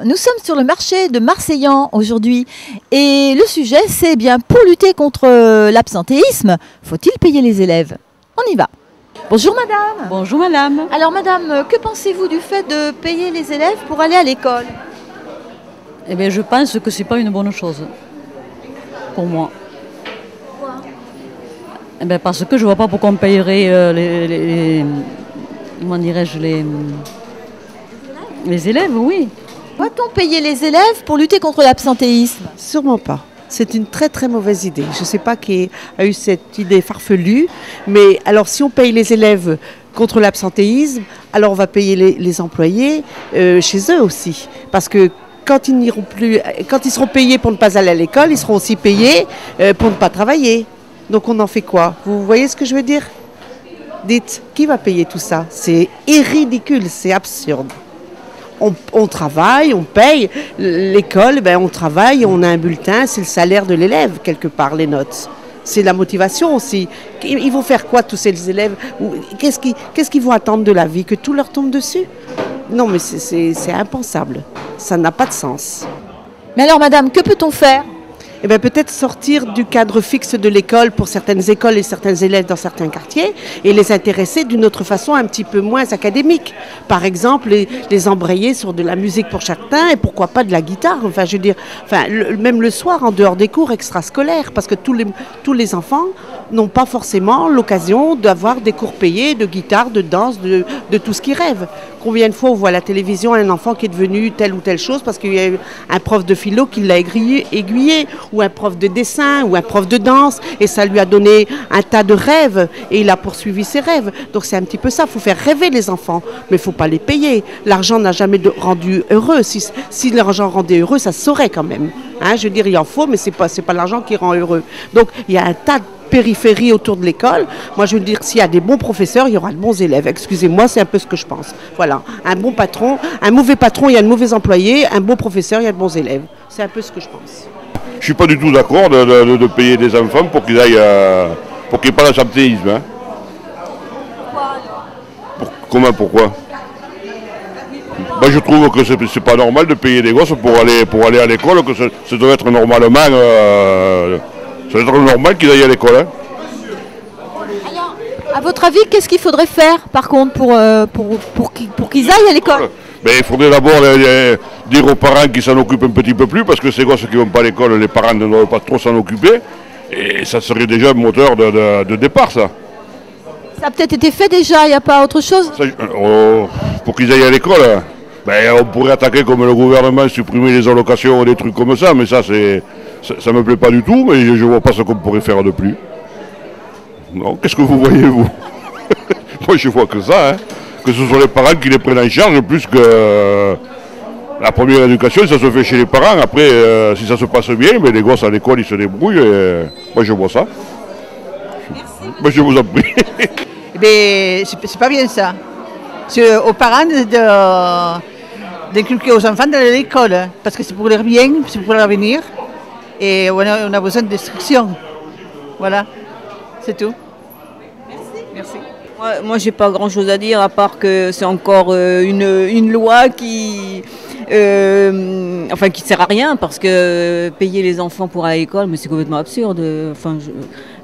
Nous sommes sur le marché de Marseillan aujourd'hui et le sujet c'est bien pour lutter contre l'absentéisme, faut-il payer les élèves? On y va. Bonjour madame. Bonjour madame. Alors madame, que pensez-vous du fait de payer les élèves pour aller à l'école? Eh bien je pense que c'est pas une bonne chose pour moi. Pourquoi? Eh bien parce que je vois pas pourquoi on payerait comment dirais-je les élèves, oui. Doit-on payer les élèves pour lutter contre l'absentéisme? Sûrement pas. C'est une très très mauvaise idée. Je ne sais pas qui a eu cette idée farfelue, mais alors si on paye les élèves contre l'absentéisme, alors on va payer les employés chez eux aussi. Parce que quand ils seront payés pour ne pas aller à l'école, ils seront aussi payés pour ne pas travailler. Donc on en fait quoi? Vous voyez ce que je veux dire? Dites, qui va payer tout ça? C'est ridicule, c'est absurde. On travaille, on paye. L'école, on travaille, on a un bulletin, c'est le salaire de l'élève, quelque part, les notes. C'est la motivation aussi. Ils vont faire quoi, tous ces élèves? Qu'est-ce qu'ils vont attendre de la vie? Que tout leur tombe dessus? Non, mais c'est impensable. Ça n'a pas de sens. Mais alors madame, que peut-on faire? Eh bien, peut-être sortir du cadre fixe de l'école pour certaines écoles et certains élèves dans certains quartiers et les intéresser d'une autre façon un petit peu moins académique. Par exemple, les embrayer sur de la musique pour certains et pourquoi pas de la guitare. Enfin, je veux dire, même le soir, en dehors des cours extrascolaires, parce que tous les enfants n'ont pas forcément l'occasion d'avoir des cours payés de guitare, de danse, de tout ce qu'ils rêvent. Combien de fois on voit à la télévision un enfant qui est devenu telle ou telle chose parce qu'il y a eu un prof de philo qui l'a aiguillé, ou un prof de dessin, ou un prof de danse, et ça lui a donné un tas de rêves, et il a poursuivi ses rêves. Donc c'est un petit peu ça, il faut faire rêver les enfants, mais il ne faut pas les payer. L'argent n'a jamais rendu heureux. Si l'argent rendait heureux, ça se saurait quand même. Hein, je veux dire, il en faut, mais ce n'est pas l'argent qui rend heureux. Donc il y a un tas de périphérie autour de l'école. Moi, je veux dire, s'il y a des bons professeurs, il y aura de bons élèves. Excusez-moi, c'est un peu ce que je pense. Voilà, un bon patron, un mauvais patron, il y a de mauvais employés, un bon professeur, il y a de bons élèves. C'est un peu ce que je pense. Je ne suis pas du tout d'accord de payer des enfants pour qu'ils aillent, pour qu'il n'y ait pas d'absentéisme. Hein. Pourquoi? Comment? Je trouve que c'est pas normal de payer des gosses pour aller à l'école, que ça doit être normalement... ça doit être normal qu'ils aillent à l'école. Hein. Alors, à votre avis, qu'est-ce qu'il faudrait faire, par contre, pour qu'ils aillent à l'école? Il faudrait d'abord dire aux parents qu'ils s'en occupent un petit peu plus, parce que ces gosses qui ne vont pas à l'école, les parents ne doivent pas trop s'en occuper. Et ça serait déjà un moteur de départ, ça. Ça a peut-être été fait déjà, il n'y a pas autre chose? Pour qu'ils aillent à l'école, on pourrait attaquer comme le gouvernement, supprimer les allocations, des trucs comme ça, mais ça ne me plaît pas du tout, mais je ne vois pas ce qu'on pourrait faire de plus. Non, qu'est-ce que vous voyez, vous? Moi, je vois que ça, hein. Que ce soit les parents qui les prennent en charge, plus que la première éducation, ça se fait chez les parents. Après, si ça se passe bien, les gosses à l'école, ils se débrouillent. Et moi, je vois ça. Merci. Je vous en prie. C'est pas bien ça. C'est aux parents d'inculquer aux enfants d'aller à l'école, hein, parce que c'est pour leur bien, c'est pour l'avenir. Et on a besoin d'instruction. Voilà, c'est tout. Merci. Moi j'ai pas grand chose à dire, à part que c'est encore une loi qui sert à rien, parce que payer les enfants pour aller à l'école, mais c'est complètement absurde.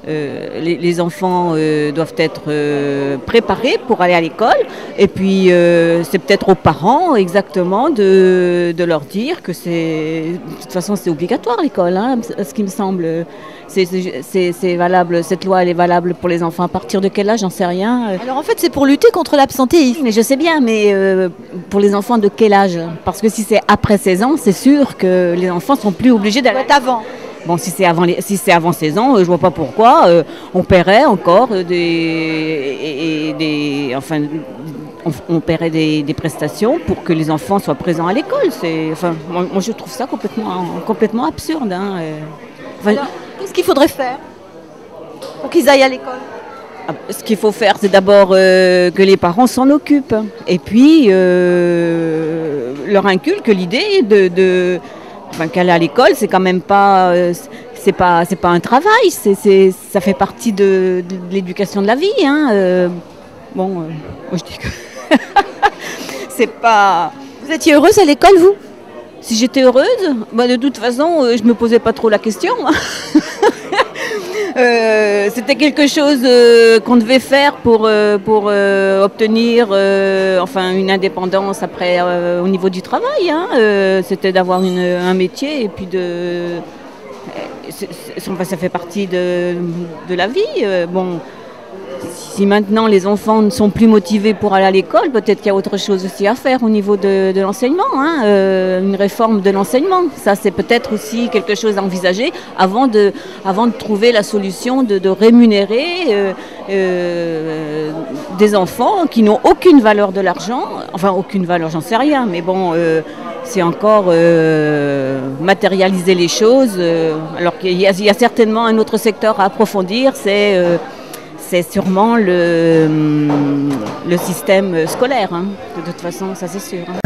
Les enfants doivent être préparés pour aller à l'école, et puis c'est peut-être aux parents exactement de leur dire que de toute façon c'est obligatoire l'école, hein, ce qui me semble. C'est valable, cette loi elle est valable pour les enfants à partir de quel âge, j'en sais rien. Alors en fait c'est pour lutter contre l'absentéisme. Mais je sais bien, mais pour les enfants de quel âge? Parce que si c'est après 16 ans, c'est sûr que les enfants sont plus obligés d'aller avant. Bon, si c'est avant 16 ans, je vois pas pourquoi on paierait encore on paierait des prestations pour que les enfants soient présents à l'école. Moi je trouve ça complètement absurde. Hein. Alors, qu'est-ce qu'il faudrait faire pour qu'ils aillent à l'école? Ce qu'il faut faire, c'est d'abord que les parents s'en occupent, et puis leur inculquent l'idée qu'aller à l'école, c'est quand même pas, c'est pas un travail, ça fait partie de l'éducation de la vie. Hein. Moi je dis que c'est pas. Vous étiez heureuse à l'école, vous? Si j'étais heureuse, bah, de toute façon, je ne me posais pas trop la question. C'était quelque chose qu'on devait faire pour obtenir enfin, une indépendance après au niveau du travail. Hein. C'était d'avoir un métier et puis ça fait partie de la vie. Bon, si maintenant les enfants ne sont plus motivés pour aller à l'école, peut-être qu'il y a autre chose aussi à faire au niveau de l'enseignement, hein, une réforme de l'enseignement. Ça, c'est peut-être aussi quelque chose à envisager avant de trouver la solution de rémunérer des enfants qui n'ont aucune valeur de l'argent. Enfin, aucune valeur, j'en sais rien, mais bon, c'est encore matérialiser les choses. Alors qu'il y a certainement un autre secteur à approfondir, c'est sûrement le système scolaire, hein. De toute façon, ça c'est sûr. Hein.